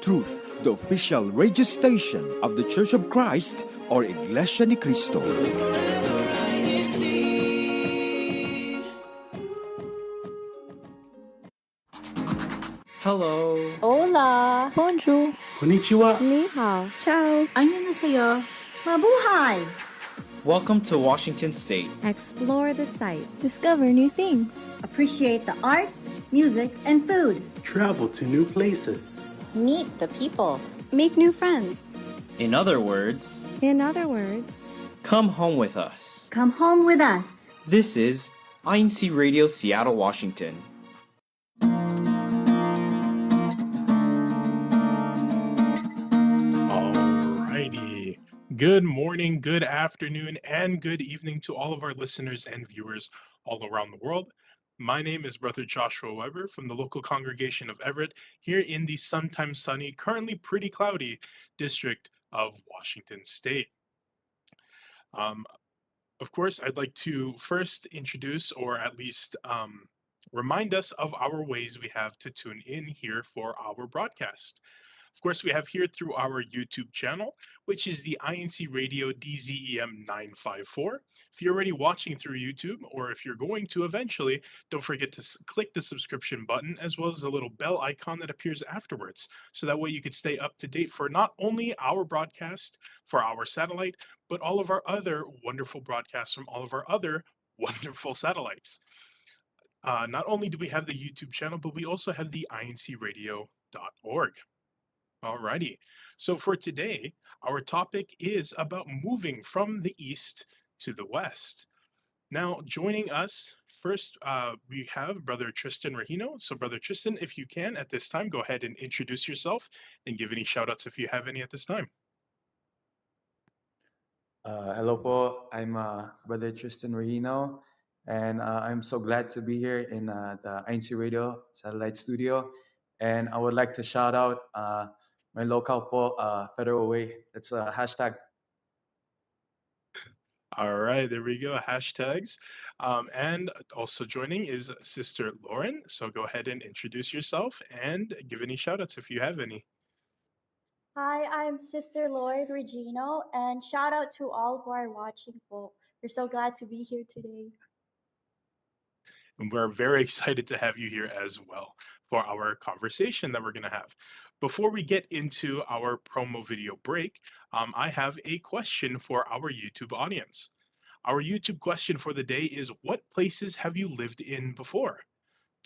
of Truth, the official radio station of the Church of Christ or Iglesia ni Cristo. Hello. Hola! Bonjour. Konnichiwa. Ni hao. Ciao! 안녕하세요. Mabuhay! Welcome to Washington State. Explore the sights. Discover new things. Appreciate the arts, music, and food. Travel to new places. Meet the people. Make new friends. In other words, come home with us. Come home with us. This is INCRadio Seattle, Washington. Alrighty. Good morning, good afternoon, and good evening to all of our listeners and viewers all around the world. My name is Brother Joshua Weber from the local congregation of Everett here in the sometimes sunny, currently pretty cloudy district of Washington State. Of course, I'd like to first introduce or at least remind us of our ways we have to tune in here for our broadcast. Of course, we have here through our YouTube channel, which is the INCRadio DZEM 954. If you're already watching through YouTube, or if you're going to eventually, don't forget to click the subscription button, as well as the little bell icon that appears afterwards. So that way you can stay up to date for not only our broadcast for our satellite, but all of our other wonderful broadcasts from all of our other wonderful satellites. Not only do we have the YouTube channel, but we also have the INCRadio.org. Alrighty, so for today, our topic is about moving from the east to the west. Now, joining us first, we have Brother Tristan Regino. So, Brother Tristan, if you can, at this time, go ahead and introduce yourself and give any shout-outs if you have any at this time. Hello po, I'm Brother Tristan Regino, and I'm so glad to be here in the INCRadio Satellite Studio. And I would like to shout out my local po, Federal Way. It's a hashtag. All right, there we go, hashtags. And also joining is Sister Lauren. So go ahead and introduce yourself and give any shout-outs if you have any. Hi, I'm Sister Lloyd Regino, and shout out to all who are watching. We're so glad to be here today. And we're very excited to have you here as well for our conversation that we're going to have. Before we get into our promo video break, I have a question for our YouTube audience. Our YouTube question for the day is, what places have you lived in before?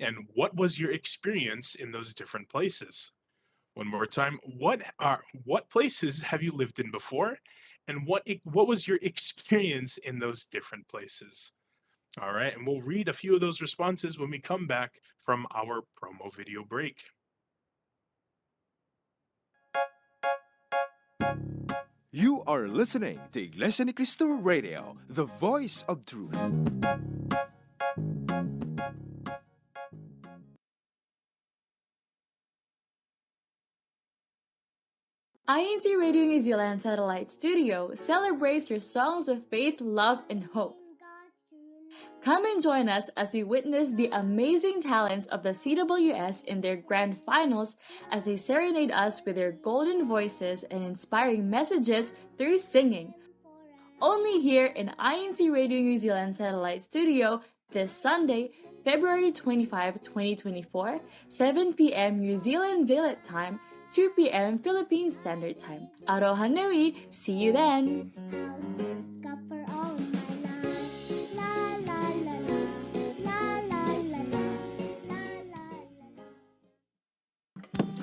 And what was your experience in those different places? One more time, what places have you lived in before? And what was your experience in those different places? All right, and we'll read a few of those responses when we come back from our promo video break. You are listening to Iglesia ni Cristo Radio, the voice of truth. INCRadio New Zealand Satellite Studio celebrates your songs of faith, love, and hope. Come and join us as we witness the amazing talents of the CWS in their grand finals as they serenade us with their golden voices and inspiring messages through singing. Only here in INCRadio New Zealand Satellite Studio this Sunday, February 25, 2024, 7 p.m. New Zealand Daylight Time, 2 p.m. Philippine Standard Time. Aloha nui! See you then!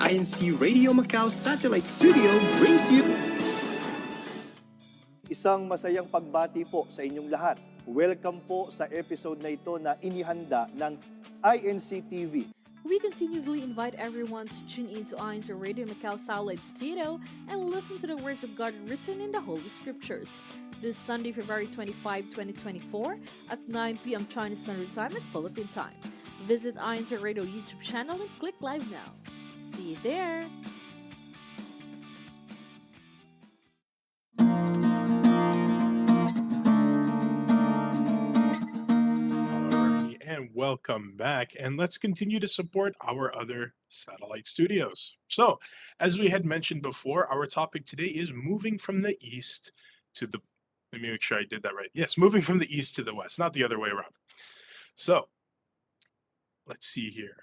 INCRadio Macau Satellite Studio brings you isang masayang pagbati po sa inyong lahat. Welcome po sa episode na ito na inihanda ng INCTV. We continuously invite everyone to tune in to INCRadio Macau Satellite Studio and listen to the words of God written in the Holy Scriptures. This Sunday, February 25, 2024 at 9 p.m. Chinese Standard Time and Philippine Time. Visit INCRadio YouTube channel and click live now. See you there! And welcome welcome back, and let's continue to support our other satellite studios. So, as we had mentioned before, our topic today is moving from the east to the. Let me make sure I did that right. Yes, moving from the east to the west, not the other way around. So, let's see here.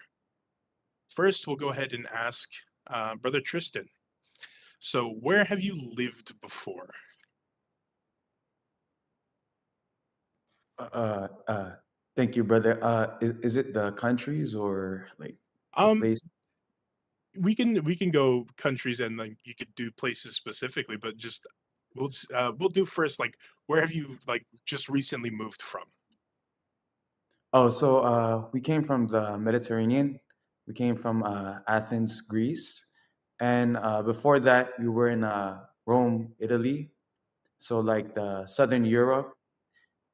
First, we'll go ahead and ask Brother Tristan. So, where have you lived before? Thank you, brother. Is it the countries or like the Um, place? we can go countries and like you could do places specifically, but just we'll do first like where have you like just recently moved from? Oh, so we came from the Mediterranean. We came from Athens, Greece, and before that, we were in Rome, Italy. So like the Southern Europe,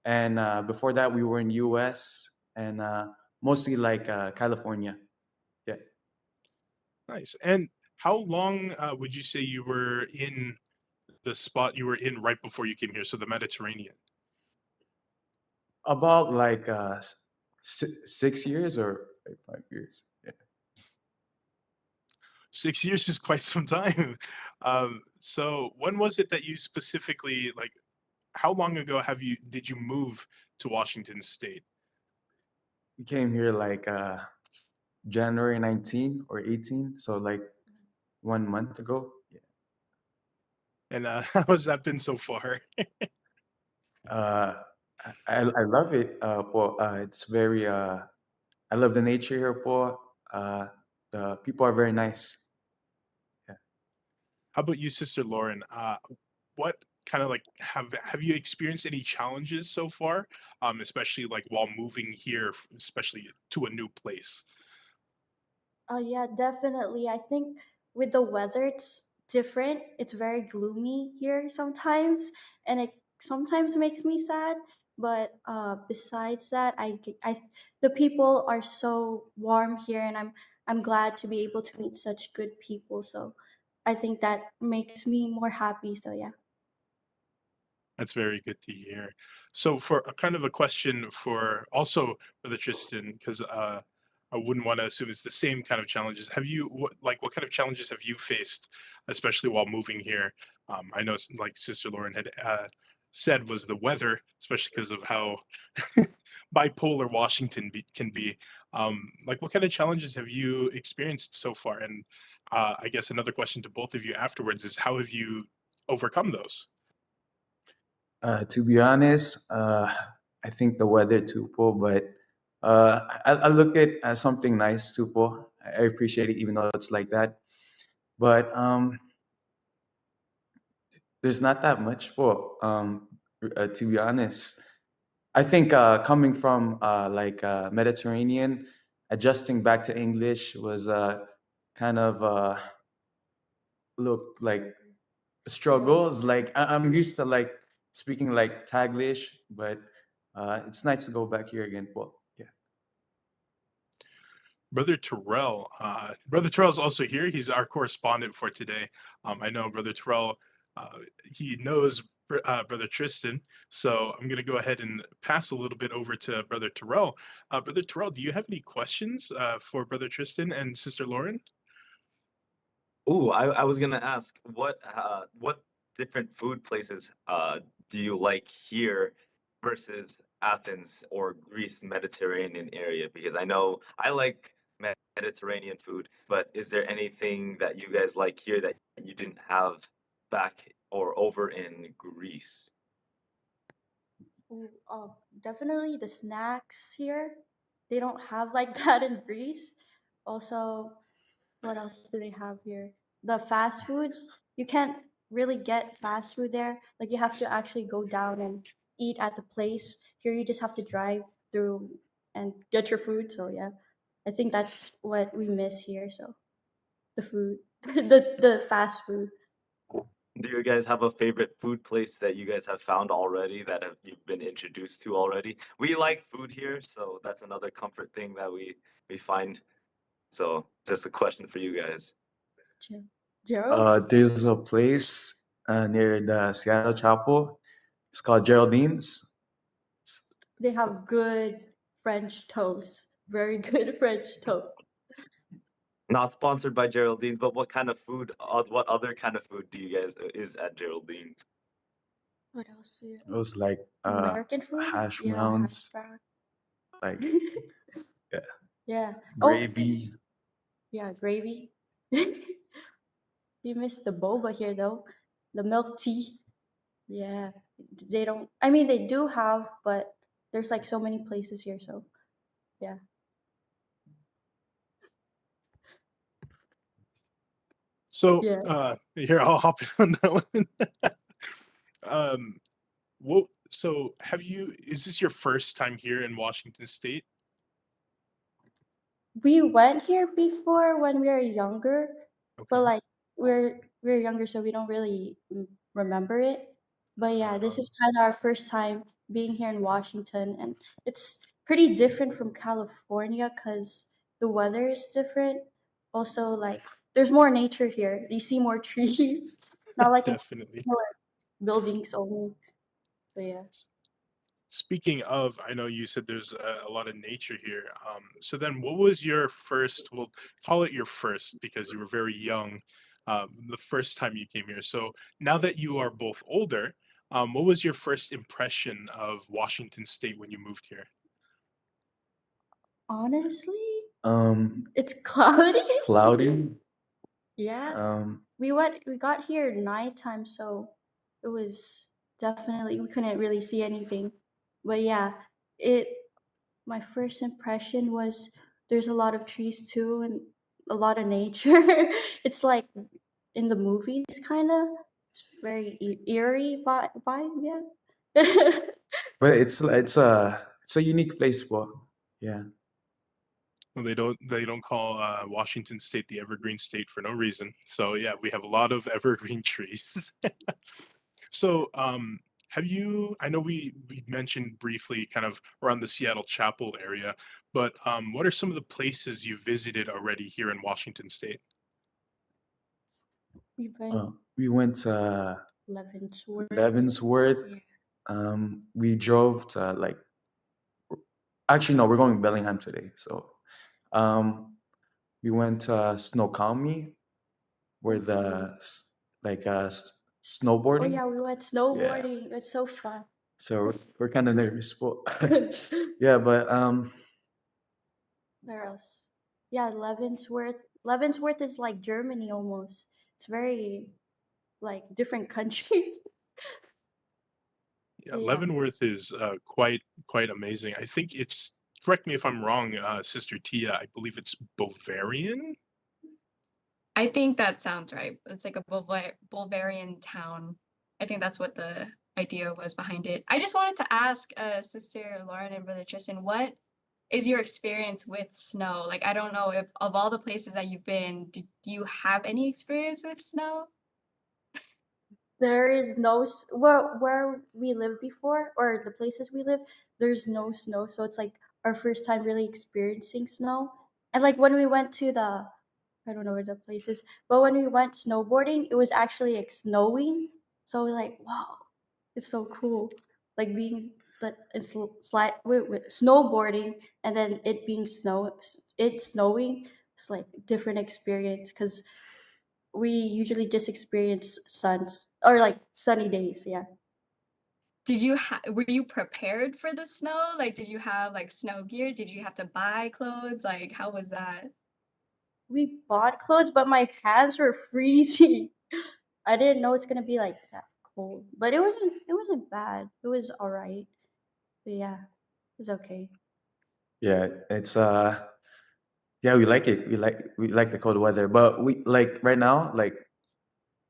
and before that, we were in U.S. and mostly like California. Yeah. Nice. And how long would you say you were in the spot you were in right before you came here? So the Mediterranean. About like 6 years or like 5 years. Yeah. 6 years is quite some time. So when was it that you specifically like? How long ago did you move to Washington State? We came here like January 19 or 18, so like 1 month ago. Yeah. And how has that been so far? Uh, I love it. It's very. I love the nature here, po. The people are very nice. Yeah. How about you, Sister Lauren? What kind of like have you experienced any challenges so far? Especially like while moving here, especially to a new place. Oh yeah, definitely. I think with the weather, it's different. It's very gloomy here sometimes, and it sometimes makes me sad. But besides that, the people are so warm here, and I'm glad to be able to meet such good people. So I think that makes me more happy. So yeah. That's very good to hear. So for a kind of a question for also for the Tristan, because I wouldn't want to assume it's the same kind of challenges. Have you what kind of challenges have you faced, especially while moving here? I know like Sister Lauren had said was the weather, especially because of how bipolar Washington can be. Like what kind of challenges have you experienced so far? And I guess another question to both of you afterwards is how have you overcome those? To be honest, I think the weather too, po. But I look at it as something nice too, po. I appreciate it, even though it's like that. But there's not that much, po. To be honest, I think coming from Mediterranean, adjusting back to English was kind of looked like struggles. Like I'm used to like speaking like Taglish, but it's nice to go back here again. Well, yeah. Brother Terrell is also here. He's our correspondent for today. I know Brother Terrell, he knows Brother Tristan, so I'm going to go ahead and pass a little bit over to Brother Terrell. Brother Terrell, do you have any questions for Brother Tristan and Sister Lauren? Ooh, I was gonna ask what different food places do you like here versus Athens or Greece Mediterranean area? Because I know I like Mediterranean food, but is there anything that you guys like here that you didn't have back or over in Greece? Ooh, definitely the snacks here. They don't have like that in Greece. Also, what else do they have here? The fast foods. You can't really get fast food there. Like you have to actually go down and eat at the place. Here you just have to drive through and get your food. So yeah, I think that's what we miss here. So the food, the fast food. Do you guys have a favorite food place that you guys have found already that you've been introduced to already? We like food here, so that's another comfort thing that we find. So just a question for you guys. Gerald, There's a place near the Seattle Chapel. It's called Geraldine's. they have good French toast. Very good French toast. Not sponsored by Geraldine's, but what kind of food? What other kind of food do you guys is at Geraldine's? What else do you It was like American food? hash Yeah, hash browns, brown. like yeah, Yeah. Oh, gravy. yeah, gravy. You missed the boba here though. The milk tea. Yeah. They don't I mean they do have, but there's like so many places here, so yeah. So Yeah. here I'll hop in on that one. um, what? So have you? Is this your first time here in Washington State? We went here before when we were younger, but Okay. like we're younger, so we don't really remember it. But yeah, this is kind of our first time being here in Washington, and it's pretty different from California because the weather is different. Also, like there's more nature here. You see more trees, not like in Definitely. buildings only. But yeah. Speaking of, I know you said there's a lot of nature here. So then, what was your first? We'll call it your first because you were very young. The first time you came here. So now that you are both older, what was your first impression of Washington State when you moved here? Honestly, Um, it's cloudy. cloudy. Yeah. We got here nighttime, so it was definitely we couldn't really see anything. But yeah, it my first impression was there's a lot of trees too and a lot of nature. It's like in the movies kind of. It's very eerie vibe, yeah. But it's a unique place, but yeah. Well, they don't call Washington State the Evergreen State for no reason. So yeah, we have a lot of evergreen trees. So, have you? I know we mentioned briefly kind of around the Seattle Chapel area, but what are some of the places you visited already here in Washington State? We went We went to Leavenworth. Leavenworth. Yeah. We drove to like actually no, we're going to Bellingham today. So we went to Snoqualmie where like Oh snowboarding. yeah, we went Yeah. snowboarding. It's so fun. So we're kind of nervous, but yeah, but Where else? Yeah, Leavenworth. Leavenworth is like Germany almost. It's very like different country. Yeah, But yeah. Leavenworth is quite amazing. I think it's. Correct me if I'm wrong, Sister Tia. I believe it's Bavarian. I think that sounds right. It's like a Bulgarian town. I think that's what the idea was behind it. I just wanted to ask Sister Lauren and Brother Tristan, what is your experience with snow? Like, I don't know if of all the places that you've been, do you have any experience with snow? There is no where we lived before or the places we live. There's no snow, so it's like our first time really experiencing snow. And like when we went to the I don't know where the place is, but when we went snowboarding, it was actually like snowing. So we're like, wow, it's so cool. Like being that it's slide with snowboarding and then it being it's snowing. It's like different experience because we usually just experience suns or like sunny days. Yeah. Were you prepared for the snow? Like, did you have like snow gear? Did you have to buy clothes? Like, how was that? We bought clothes, but my hands were freezing. I didn't know it's gonna be like that cold, but it wasn't bad. It was all right. But yeah, it was okay. yeah, it's yeah, we like it. We like the cold weather, but we like right now like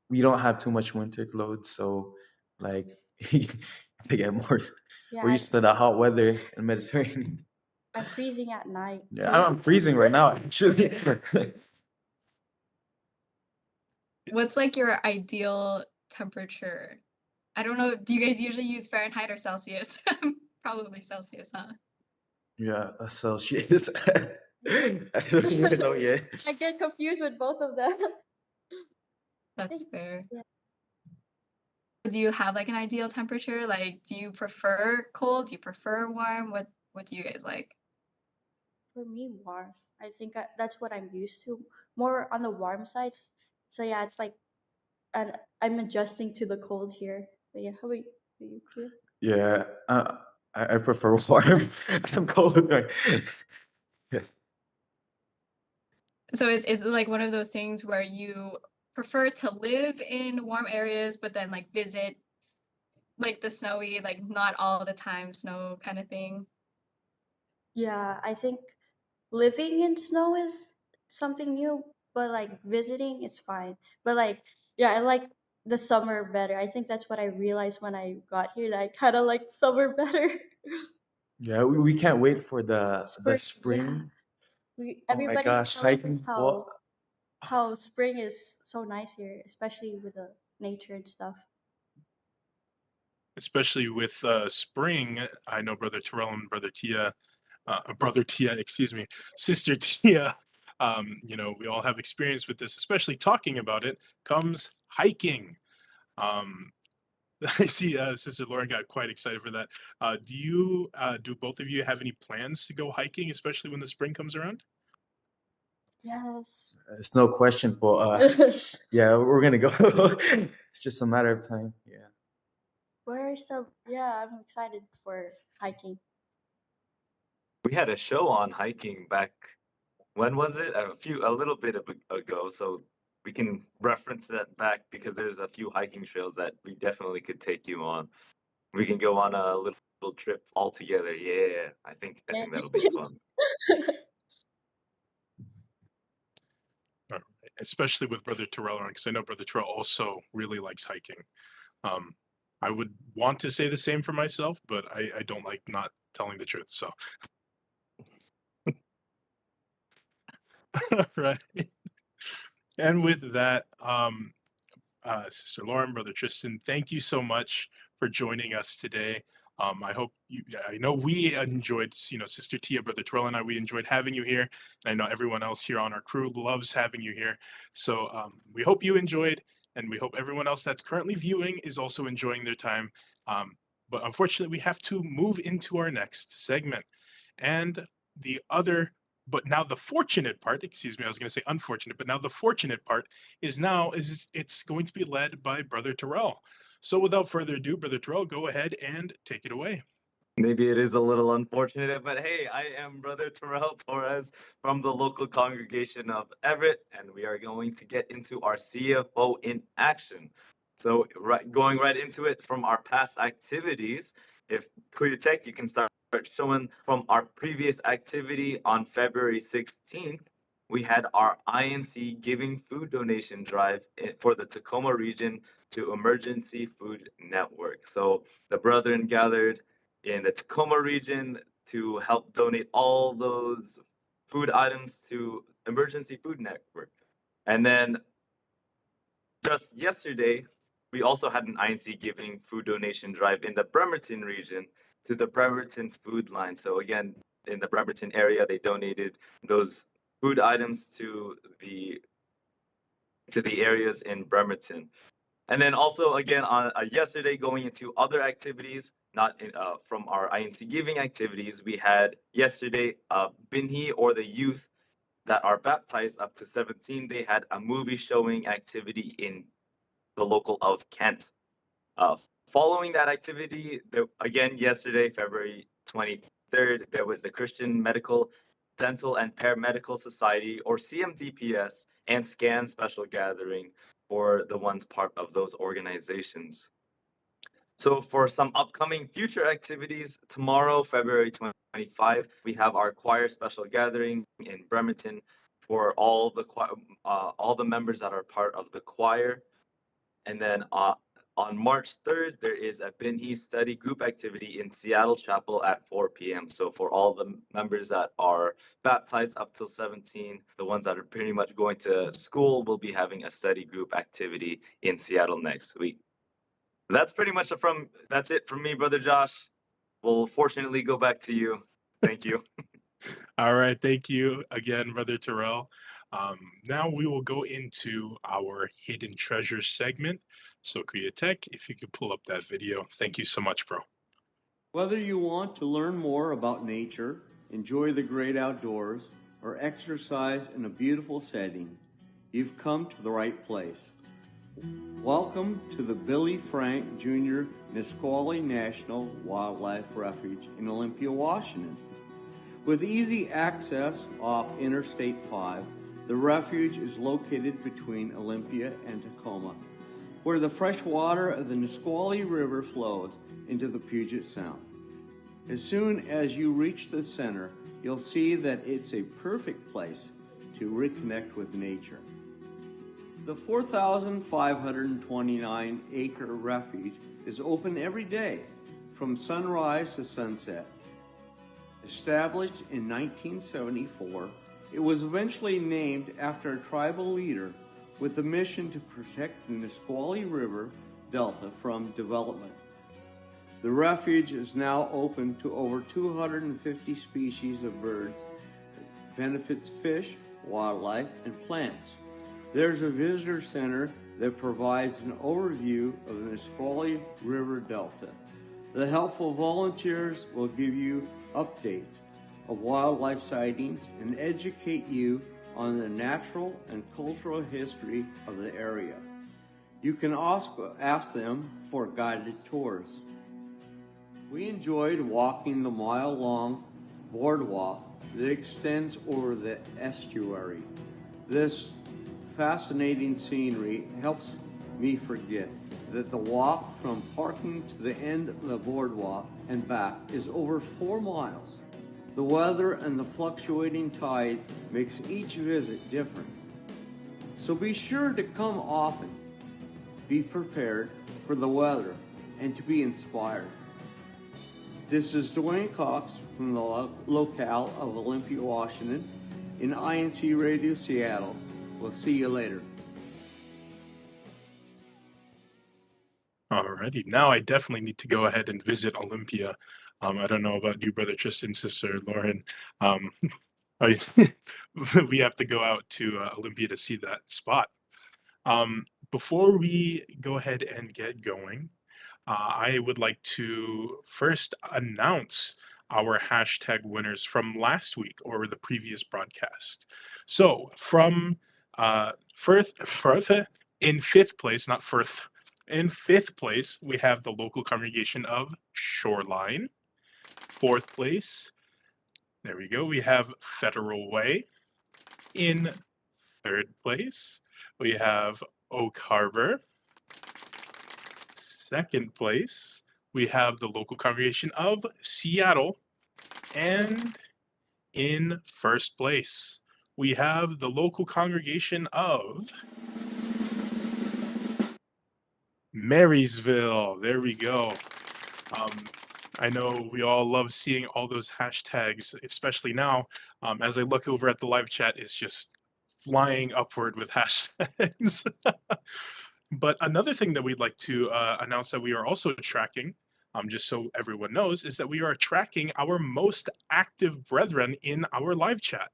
we don't have too much winter clothes, so like they get more. Yeah, We're used to the hot weather in Mediterranean. I'm freezing at night Yeah, too. I'm freezing right now actually. What's like your ideal temperature? I don't know. Do you guys usually use Fahrenheit or Celsius? Probably Celsius, huh? Yeah, Celsius. I don't even know yet. I get confused with both of them. That's fair. Yeah. Do you have like an ideal temperature? Like, do you prefer cold? Do you prefer warm? What do you guys like? For me, warmth. I think that's what I'm used to. More on the warm side. So yeah, it's like, and I'm adjusting to the cold here. But yeah, how about you, Kuya? Yeah, I prefer warm. I'm cold. Right? Yeah. So is it like one of those things where you prefer to live in warm areas, but then like visit like the snowy, like not all the time snow kind of thing? Yeah, I think living in snow is something new, but like visiting is fine. But like, yeah, I like the summer better. I think that's what I realized when I got here. That I kind of like summer better. Yeah, we can't wait for the Spring, yeah. spring. Oh my Everybody's gosh, telling us hiking. What? how spring is so nice here, especially with the nature and stuff. Especially with spring. I know Brother Terrell and Brother Tia, excuse me, Sister Tia. We all have experience with this, especially talking about it. Comes hiking. Um, I see Sister Lauren got quite excited for that. Do both of you have any plans to go hiking, especially when the spring comes around? Yes. It's no question, but yeah, we're gonna go. It's just a matter of time. Yeah. Where's the? Yeah, I'm excited for hiking. We had a show on hiking back, when was it? A little bit ago. So we can reference that back because there's a few hiking trails that we definitely could take you on. We can go on a little trip all together. Yeah, I think that'll be fun. Especially with Brother Terrell, because I know Brother Terrell also really likes hiking. Um, I would want to say the same for myself, but I don't like not telling the truth. So, right. And with that, Sister Lauren, Brother Tristan, thank you so much for joining us today. I know we enjoyed, Sister Tia, Brother Terrell, and we enjoyed having you here. And I know everyone else here on our crew loves having you here. So we hope you enjoyed, and we hope everyone else that's currently viewing is also enjoying their time. But unfortunately, we have to move into our next segment. And the other, but now the fortunate part, excuse me, I was going to say unfortunate, but now the fortunate part is it's going to be led by Brother Terrell. So without further ado, Brother Terrell, go ahead and take it away. Maybe it is a little unfortunate, but hey, I am Brother Terrell Torres from the local congregation of Everett, and we are going to get into our CFO in action. So, going right into it from our past activities, if Kuyatek, you can start showing from our previous activity on February 16th. We had our INC Giving Food Donation Drive for the Tacoma region to Emergency Food Network. So the brethren gathered in the Tacoma region to help donate all those food items to Emergency Food Network. And then just yesterday, we also had an INC Giving Food Donation Drive in the Bremerton region to the Bremerton Food Line. So again, in the Bremerton area, they donated those food items to the areas in Bremerton. And then also again on yesterday, going into other activities, not from our INC Giving activities, we had yesterday Binhi, or the youth that are baptized up to 17. They had a movie showing activity in the local of Kent. Following that activity, again yesterday, February 23rd, there was the Christian Medical, Dental and Paramedical Society, or CMDPS, and SCAN special gathering for the ones part of those organizations. So for some upcoming future activities, tomorrow, February 25, we have our choir special gathering in Bremerton for all the members that are part of the choir. And then on March 3rd, there is a Binhi study group activity in Seattle Chapel at 4 p.m. So for all the members that are baptized up till 17, the ones that are pretty much going to school will be having a study group activity in Seattle next week. That's it from me, Brother Josh. We'll fortunately go back to you. Thank you. All right. Thank you again, Brother Terrell. Now we will go into our hidden treasures segment. So Kriyatek, if you could pull up that video. Thank you so much, bro. Whether you want to learn more about nature, enjoy the great outdoors, or exercise in a beautiful setting, you've come to the right place. Welcome to the Billy Frank Jr. Nisqually National Wildlife Refuge in Olympia, Washington. With easy access off Interstate 5, the refuge is located between Olympia and Tacoma, where the fresh water of the Nisqually River flows into the Puget Sound. As soon as you reach the center, you'll see that it's a perfect place to reconnect with nature. The 4,529-acre refuge is open every day from sunrise to sunset. Established in 1974, it was eventually named after a tribal leader with the mission to protect the Nisqually River Delta from development. The refuge is now open to over 250 species of birds, benefits fish, wildlife, and plants. There's a visitor center that provides an overview of the Nisqually River Delta. The helpful volunteers will give you updates of wildlife sightings and educate you on the natural and cultural history of the area. You can also ask them for guided tours. We enjoyed walking the mile-long boardwalk that extends over the estuary. This fascinating scenery helps me forget that the walk from parking to the end of the boardwalk and back is over 4 miles. The weather and the fluctuating tide makes each visit different. So be sure to come often. Be prepared for the weather and to be inspired. This is Dwayne Cox from the locale of Olympia, Washington, in INCRadio Seattle. We'll see you later. Alrighty, now I definitely need to go ahead and visit Olympia. I don't know about you, Brother Tristan, Sister Lauren. We have to go out to Olympia to see that spot. Before we go ahead and get going, I would like to first announce our hashtag winners from last week or the previous broadcast. So from in fifth place, not Firth, in fifth place, we have the local congregation of Shoreline. Fourth place, there we go, we have Federal Way. In third place, we have Oak Harbor. Second place, we have the local congregation of Seattle. And in first place, we have the local congregation of Marysville. There we go. I know we all love seeing all those hashtags, especially now, as I look over at the live chat, it's just flying upward with hashtags. But another thing that we'd like to announce that we are also tracking, just so everyone knows, is that we are tracking our most active brethren in our live chat.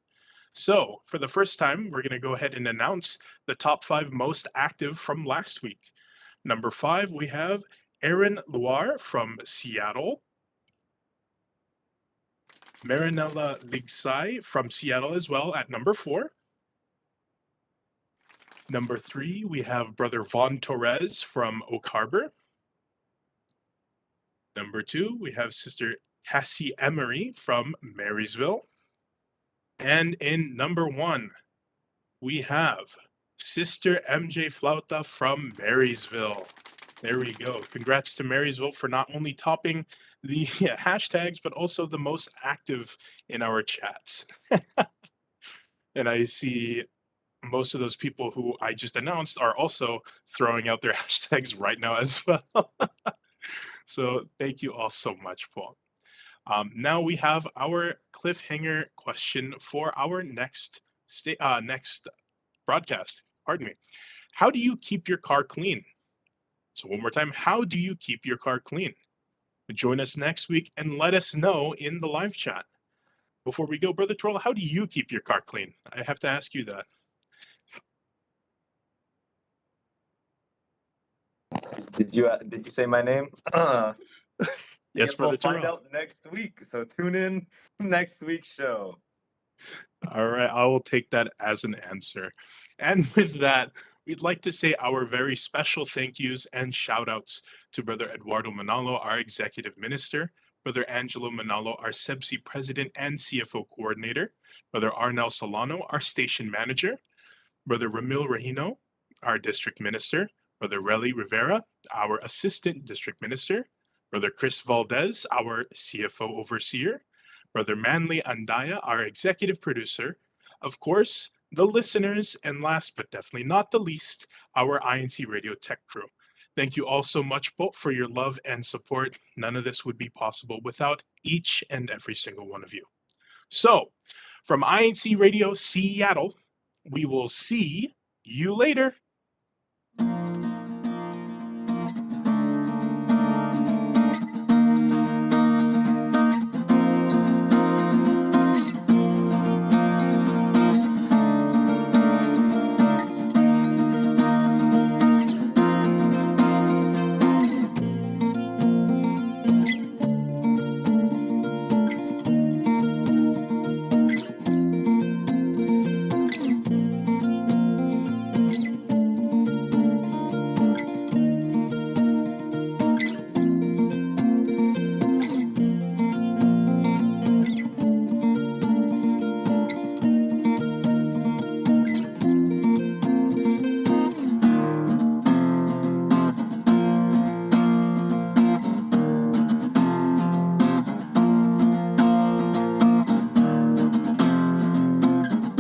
So for the first time, we're going to go ahead and announce the top 5 most active from last week. Number 5, we have Aaron Loire from Seattle. Marinella Ligsai from Seattle as well at number 4. Number 3, we have Brother Von Torres from Oak Harbor. Number 2, we have Sister Cassie Emery from Marysville. And in number 1, we have Sister MJ Flauta from Marysville. There we go. Congrats to Marysville for not only topping the hashtags, but also the most active in our chats. And I see most of those people who I just announced are also throwing out their hashtags right now as well. So thank you all so much, Paul. Now we have our cliffhanger question for our next broadcast. Pardon me. How do you keep your car clean? So one more time, how do you keep your car clean? Join us next week and let us know in the live chat. Before we go, Brother Troll, how do you keep your car clean? I have to ask you that. Did you say my name? I Yes, guess we'll Brother find Terrell. out next week. So tune in next week's show. All right, I will take that as an answer. And with that, we'd like to say our very special thank yous and shout outs to Brother Eduardo Manalo, our Executive Minister, Brother Angelo Manalo, our SEBSI President and CFO Coordinator, Brother Arnel Solano, our Station Manager, Brother Ramil Rahino, our District Minister, Brother Relly Rivera, our Assistant District Minister, Brother Chris Valdez, our CFO Overseer, Brother Manly Andaya, our Executive Producer, of course, the listeners, and last but definitely not the least, our INC Radio Tech crew. Thank you all so much, Pope, for your love and support. None of this would be possible without each and every single one of you. So, from INC Radio Seattle, we will see you later.